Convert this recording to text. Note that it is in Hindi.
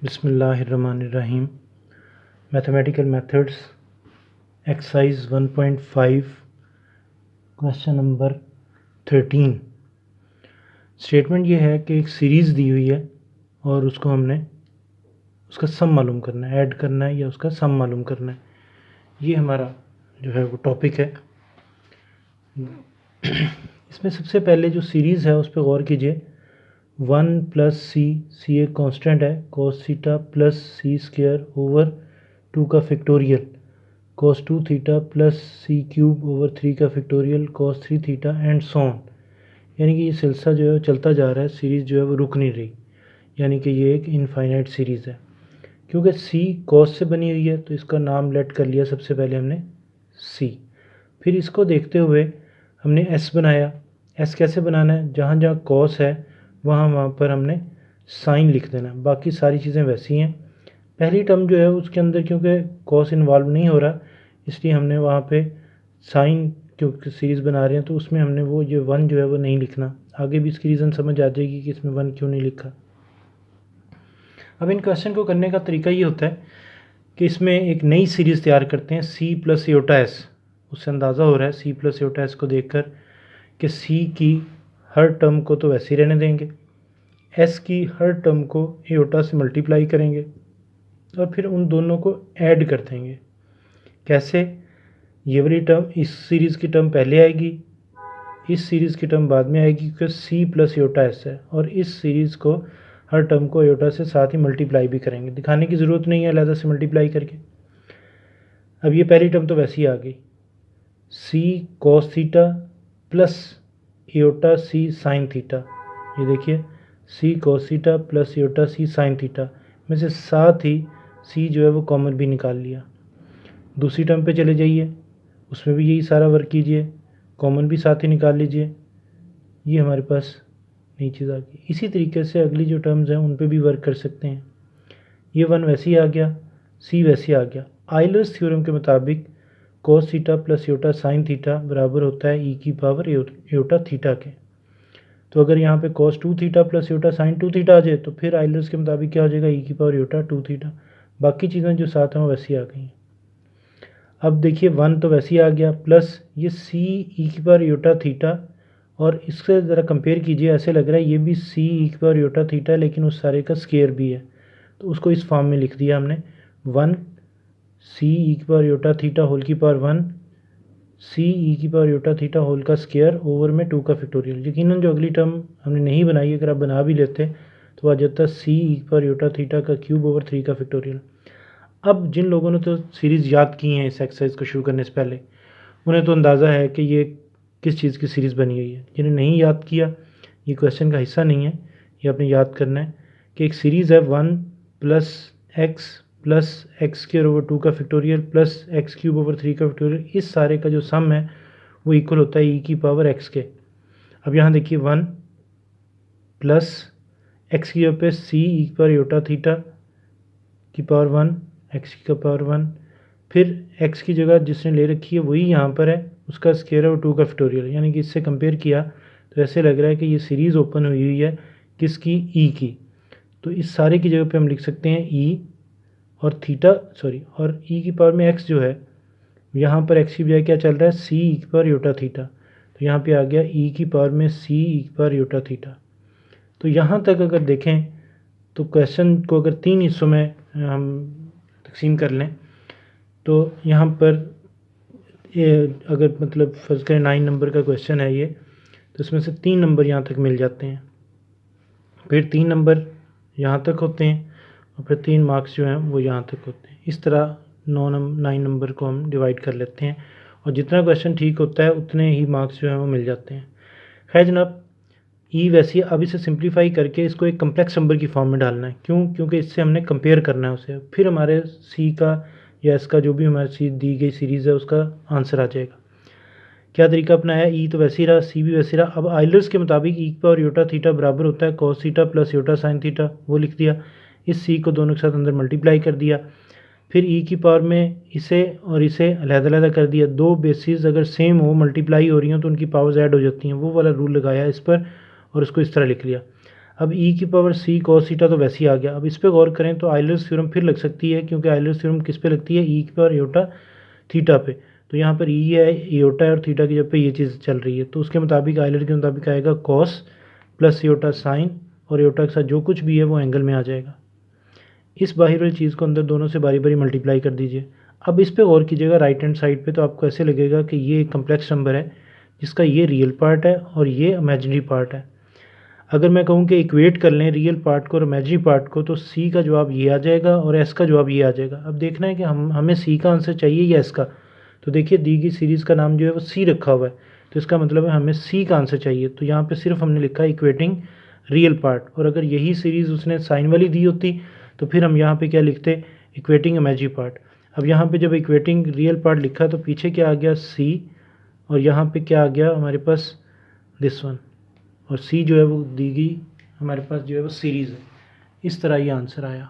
बिस्मिल्लाहिर्रहमानिर्रहीम। Mathematical methods exercise 1.5 question number 13। Statement ये है कि एक सीरीज़ दी हुई है और उसको हमने उसका सम मालूम करना है, ऐड करना है या उसका सम मालूम करना है। ये हमारा जो है वो टॉपिक है। इसमें सबसे पहले जो सीरीज़ है उस पर गौर कीजिए। 1 प्लस सी एक कांस्टेंट है, cos थीटा प्लस सी स्क्वायर ओवर 2 का फैक्टोरियल, cos 2 थीटा प्लस सी क्यूब ओवर 3 का factorial, cos 3 theta and so on. यानी कि ये सिलसिला जो है चलता जा रहा है, सीरीज़ जो है वो रुक नहीं रही, यानी कि ये एक इनफाइनाइट सीरीज़ है। क्योंकि सी cos से बनी हुई है तो इसका नाम लेट कर लिया सबसे पहले हमने सी। फिर इसको देखते हुए हमने एस बनाया। एस कैसे बनाना है, जहाँ जहाँ cos है वहाँ पर हमने साइन लिख देना, बाकी सारी चीज़ें वैसी हैं। पहली टर्म जो है उसके अंदर क्योंकि cos इन्वॉल्व नहीं हो रहा, इसलिए हमने वहाँ पे साइन, क्योंकि सीरीज़ बना रहे हैं तो उसमें हमने वो ये 1 जो है वो नहीं लिखना। आगे भी इसकी रीज़न समझ आ जाएगी कि इसमें 1 क्यों नहीं लिखा। अब इन क्वेश्चन को करने का तरीका ये होता है कि इसमें एक नई सीरीज़ तैयार करते हैं, सी प्लस एयोटा एस। उससे अंदाज़ा हो रहा है सी प्लस एयोटा एस को देखकर कि सी की हर टर्म को तो वैसे ही रहने देंगे, एस की हर टर्म को एयोटा से मल्टीप्लाई करेंगे और फिर उन दोनों को ऐड कर देंगे। कैसे, ये वाली टर्म इस सीरीज़ की टर्म पहले आएगी, इस सीरीज़ की टर्म बाद में आएगी, क्योंकि सी प्लस एयोटा एस है, और इस सीरीज़ को हर टर्म को एयोटा से साथ ही मल्टीप्लाई भी करेंगे। दिखाने की ज़रूरत नहीं है अलग से मल्टीप्लाई करके। अब ये पहली टर्म तो वैसे ही आ गई, सी कॉस थीटा प्लस एयोटा सी साइन थीटा। ये देखिए सी कॉस थीटा प्लस एयोटा सी साइन थीटा में से साथ ही सी जो है वो कॉमन भी निकाल लिया। दूसरी टर्म पे चले जाइए, उसमें भी यही सारा वर्क कीजिए, कॉमन भी साथ ही निकाल लीजिए। ये हमारे पास नई चीज़ आ गई। इसी तरीके से अगली जो टर्म्स हैं उन पे भी वर्क कर सकते हैं। ये 1 वैसे ही आ गया, सी वैसे ही आ गया। आइलर्स थ्योरम के मुताबिक cos theta plus iota sine theta बराबर होता है e की पावर एयोटा थीटा के। तो अगर यहाँ पे cos 2 theta plus iota sine 2 theta आ जाए तो फिर आइलर्स के मुताबिक क्या हो जाएगा, e की पावर एयोटा 2 थीटा। बाकी चीज़ें जो साथ हैं वो वैसी आ गई हैं। अब देखिए 1 तो वैसे ही आ गया, प्लस ये सी ई की पावर एयोटा थीटा, और इससे ज़रा कंपेयर कीजिए, ऐसे लग रहा है ये भी सी ई की पावर एयोटा थीटा है लेकिन उस सारे का स्केयर भी है, तो उसको इस फॉर्म में लिख दिया हमने। 1 सी ई की पावर एयोटा थीटा होल की पावर 1 सी ई की पावर एयोटा थीटा होल का स्केयर ओवर में 2 का फैक्टोरियल। यकीनन जो अगली टर्म हमने नहीं बनाई, अगर आप बना भी लेते तो आ जाता सी ई की पावर एयोटा थीटा का क्यूब ओवर 3 का फैक्टोरियल। अब जिन लोगों ने तो सीरीज़ याद की हैं इस एक्सरसाइज को शुरू करने से पहले, उन्हें तो अंदाज़ा है कि ये किस चीज़ की सीरीज़ बनी हुई है। जिन्हें नहीं याद किया, ये क्वेश्चन का हिस्सा नहीं है, ये आपने याद करना है कि एक सीरीज़ है 1 प्लस एक्स स्क्वायर ओवर 2 का factorial plus x cube over 3 का फैक्टोरियल। इस सारे का जो सम है वो इक्वल होता है ई की पावर एक्स के। अब यहाँ देखिए 1 प्लस एक्स की जगह पे सी ई की पावर एयोटा थीटा की पावर 1 एक्स की पावर 1, फिर एक्स की जगह जिसने ले रखी है वही यहाँ पर है, उसका स्क्वायर है और 2 का फैक्टोरियल। यानी कि इससे कंपेयर किया तो ऐसे लग रहा है कि ये सीरीज़ ओपन हुई हुई है किसकी, ई की। तो इस सारे की जगह पे हम लिख सकते हैं ई और थीटा, और ई की पावर में एक्स जो है, यहाँ पर एक्स की बजाय क्या चल रहा है, सी ई की पावर एयोटा थीटा। तो यहाँ पे आ गया ई की पावर में सी ई की पावर एयोटा थीटा। तो यहाँ तक अगर देखें तो क्वेश्चन को अगर 3 हिस्सों में हम तकसीम कर लें तो यहाँ पर ये अगर मतलब फर्ज करें 9 नंबर का क्वेश्चन है ये, तो इसमें से 3 नंबर यहाँ तक मिल जाते हैं, फिर 3 नंबर यहाँ तक होते हैं और फिर 3 मार्क्स जो हैं वो यहाँ तक होते हैं। इस तरह 9 नंबर को हम डिवाइड कर लेते हैं और जितना क्वेश्चन ठीक होता है उतने ही मार्क्स जो हैं वो मिल जाते हैं। खैर जनाब, ई वैसे अब इसे सिंप्लीफाई करके इसको एक कम्प्लेक्स नंबर की फॉर्म में डालना है। क्यों? क्योंकि इससे हमने कंपेयर करना है उसे, फिर हमारे सी का या इसका जो भी हमारी सी दी गई सीरीज़ है उसका आंसर आ जाएगा। क्या तरीका अपनाया, ई तो वैसे ही रहा, सी भी वैसे ही रहा। अब आइलर्स के मुताबिक ई की पावर एयोटा थीटा बराबर होता है cos theta plus iota sine theta, वो लिख दिया। इस सी को दोनों के साथ अंदर मल्टीप्लाई कर दिया, फिर ई की पावर में इसे और इसे अलग-अलग कर दिया। दो बेसिस अगर सेम हो, मल्टीप्लाई हो रही हो तो उनकी पावर्स ऐड हो जाती हैं, वो वाला रूल लगाया इस पर और उसको इस तरह लिख लिया। अब ई की पावर सी कॉस थीटा तो वैसे ही आ गया। अब इस पर गौर करें तो आयलर्स थ्योरम फिर लग सकती है, क्योंकि आयलर्स थ्योरम किस पे लगती है, ई की पावर एयोटा थीटा पे। तो यहाँ पर ई है, एयोटा है और थीटा की जगह पे ये चीज़ चल रही है, तो उसके मुताबिक आयलर के मुताबिक आएगा कॉस प्लस एयोटा साइन, और एयोटा के साथ जो कुछ भी है वो एंगल में आ जाएगा। इस बाहर वाली चीज़ को अंदर दोनों से बारी बारी मल्टीप्लाई कर दीजिए। अब इस पर गौर कीजिएगा राइट हैंड साइड पे, तो आपको ऐसे लगेगा कि ये एक कम्प्लेक्स नंबर है जिसका ये रियल पार्ट है और ये इमेजिनरी पार्ट है। अगर मैं कहूँ कि इक्वेट कर लें रियल पार्ट को और इमेजिनरी पार्ट को, तो सी का जवाब ये आ जाएगा और एस का जवाब ये आ जाएगा। अब देखना है कि हमें सी का आंसर चाहिए या एस का। तो देखिए दी गई सीरीज़ का नाम जो है वो सी रखा हुआ है, तो इसका मतलब है हमें सी का आंसर चाहिए। तो यहाँ पे सिर्फ हमने लिखा है इक्वेटिंग रियल पार्ट, और अगर यही सीरीज़ उसने साइन वाली दी होती तो फिर हम यहाँ पे क्या लिखते, इक्वेटिंग इमेजिनरी पार्ट। अब यहाँ पे जब इक्वेटिंग रियल पार्ट लिखा तो पीछे क्या आ गया, सी, और यहाँ पे क्या आ गया हमारे पास, दिस वन, और सी जो है वो दी गई हमारे पास जो है वो सीरीज़ है। इस तरह ये आंसर आया।